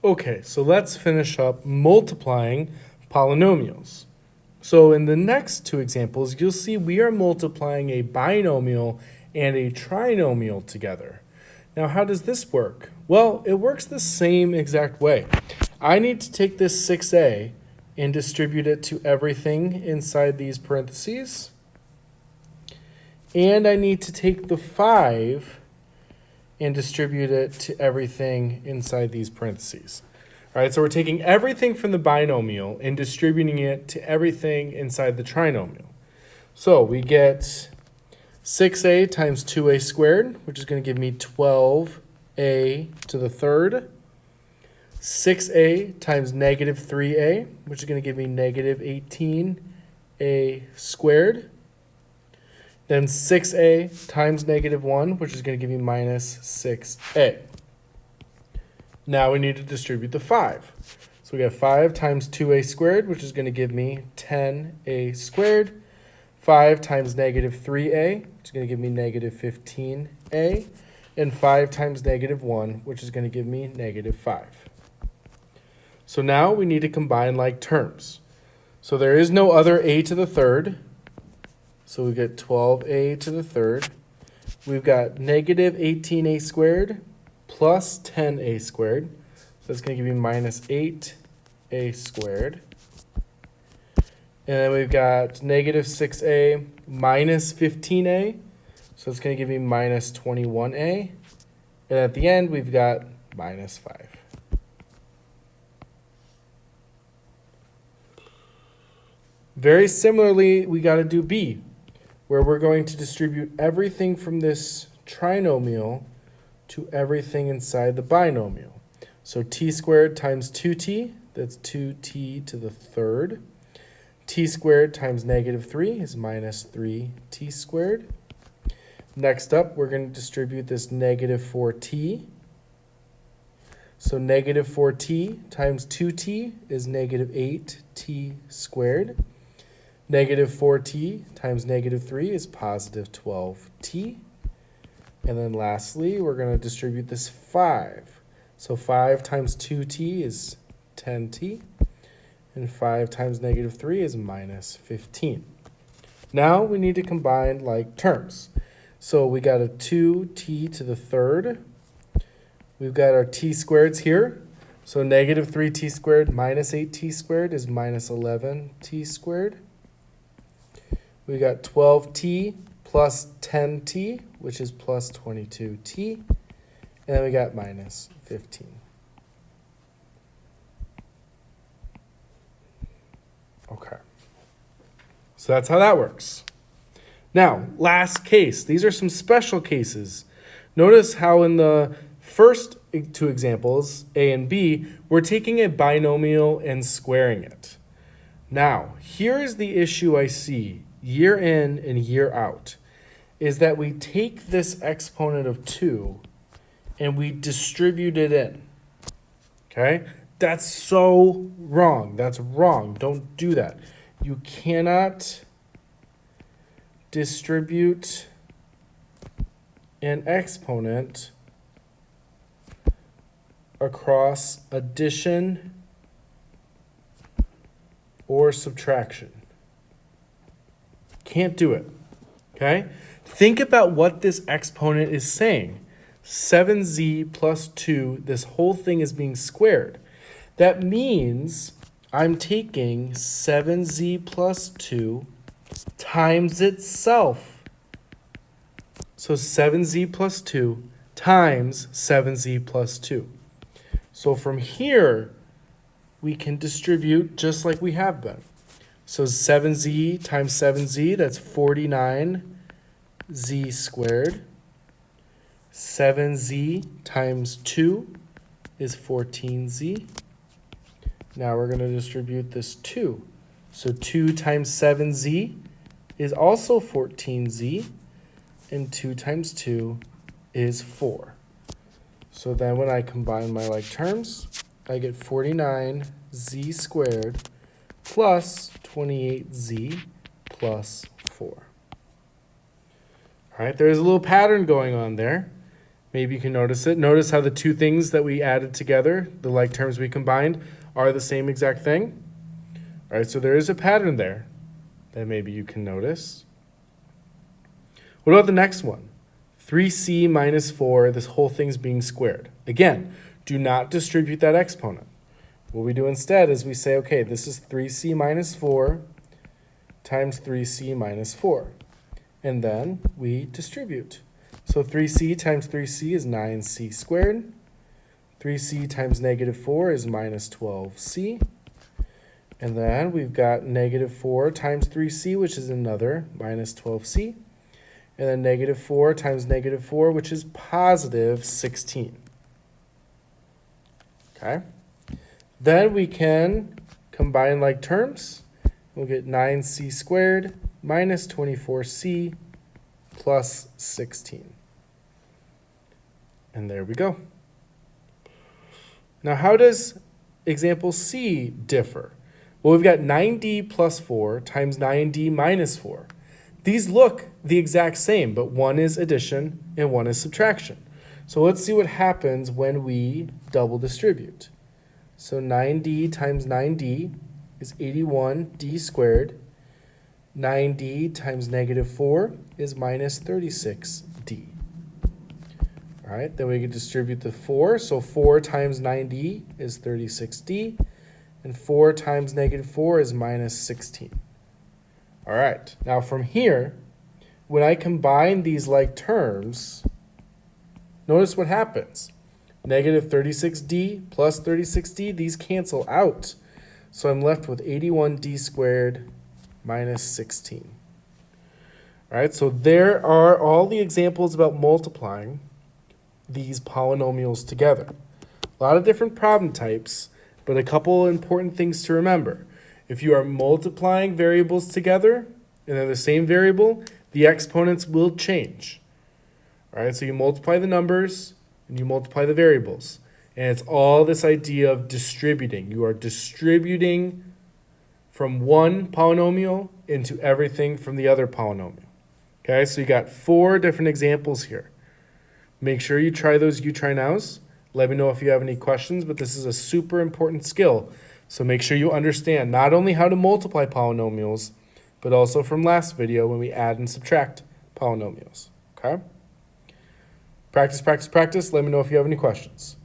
Okay, so let's finish up multiplying polynomials. So in the next two examples, you'll see we are multiplying a binomial and a trinomial together. Now, how does this work? Well, it works the same exact way. I need to take this 6a and distribute it to everything inside these parentheses. And I need to take the 5 and distribute it to everything inside these parentheses. All right, so we're taking everything from the binomial and distributing it to everything inside the trinomial. So we get 6a times 2a squared, which is going to give me 12a to the third. 6a times negative 3a, which is going to give me negative 18a squared. Then 6a times negative 1, which is going to give me minus 6a. Now we need to distribute the 5. So we got 5 times 2a squared, which is going to give me 10a squared. 5 times negative 3a, which is going to give me negative 15a. And 5 times negative 1, which is going to give me negative 5. So now we need to combine like terms. So there is no other a to the third. So we get 12a to the third. We've got negative 18a squared plus 10a squared. So that's going to give me minus 8a squared. And then we've got negative 6a minus 15a. So it's going to give me minus 21a. And at the end, we've got minus 5. Very similarly, we got to do b, where we're going to distribute everything from this trinomial to everything inside the binomial. So t squared times 2t, that's 2t to the third. T squared times negative 3 is minus 3t squared. Next up, we're going to distribute this negative 4t. So negative 4t times 2t is negative 8t squared. Negative 4t times negative 3 is positive 12t. And then lastly, we're going to distribute this 5. So 5 times 2t is 10t. And 5 times negative 3 is minus 15. Now we need to combine like terms. So we got a 2t to the third. We've got our t squareds here. So negative 3t squared minus 8t squared is minus 11t squared. We got 12t plus 10t, which is plus 22t. And then we got minus 15. Okay. So that's how that works. Now, last case. These are some special cases. Notice how in the first two examples, A and B, we're taking a binomial and squaring it. Now, here is the issue I see year in and year out, is that we take this exponent of 2 and we distribute it in. Okay? That's so wrong. That's wrong. Don't do that. You cannot distribute an exponent across addition or subtraction. Can't do it. Okay? Think about what this exponent is saying. 7z plus 2, this whole thing is being squared. That means I'm taking 7z plus 2 times itself. So 7z plus 2 times 7z plus 2. So from here, we can distribute just like we have been. So 7z times 7z, that's 49z squared. 7z times 2 is 14z. Now we're going to distribute this 2. So 2 times 7z is also 14z, and 2 times 2 is 4. So then when I combine my like terms, I get 49z squared plus 28z plus 4. All right, there's a little pattern going on there. Maybe you can notice it. Notice how the two things that we added together, the like terms we combined, are the same exact thing. All right, so there is a pattern there that maybe you can notice. What about the next one? 3c minus 4, this whole thing's being squared. Again, do not distribute that exponent. What we do instead is we say, okay, this is 3c minus 4 times 3c minus 4. And then we distribute. So 3c times 3c is 9c squared. 3c times negative 4 is minus 12c. And then we've got negative 4 times 3c, which is another minus 12c. And then negative 4 times negative 4, which is positive 16. Okay? Then we can combine like terms. We'll get 9c squared minus 24c plus 16. And there we go. Now, how does example C differ? Well, we've got 9d plus 4 times 9d minus 4. These look the exact same, but one is addition and one is subtraction. So let's see what happens when we double distribute. So 9d times 9d is 81d squared. 9d times negative 4 is minus 36d. All right, then we can distribute the 4. So 4 times 9d is 36d. And 4 times negative 4 is minus 16. All right, now from here, when I combine these like terms, notice what happens. Negative 36d plus 36d, these cancel out. So I'm left with 81d squared minus 16. All right, so there are all the examples about multiplying these polynomials together. A lot of different problem types, but a couple important things to remember. If you are multiplying variables together and they're the same variable, the exponents will change. All right, so you multiply the numbers and you multiply the variables. And it's all this idea of distributing. You are distributing from one polynomial into everything from the other polynomial. Okay, so you got 4 different examples here. Make sure you try those you try nows. Let me know if you have any questions, but this is a super important skill. So make sure you understand not only how to multiply polynomials, but also from last video when we add and subtract polynomials. Okay? Practice, practice, practice. Let me know if you have any questions.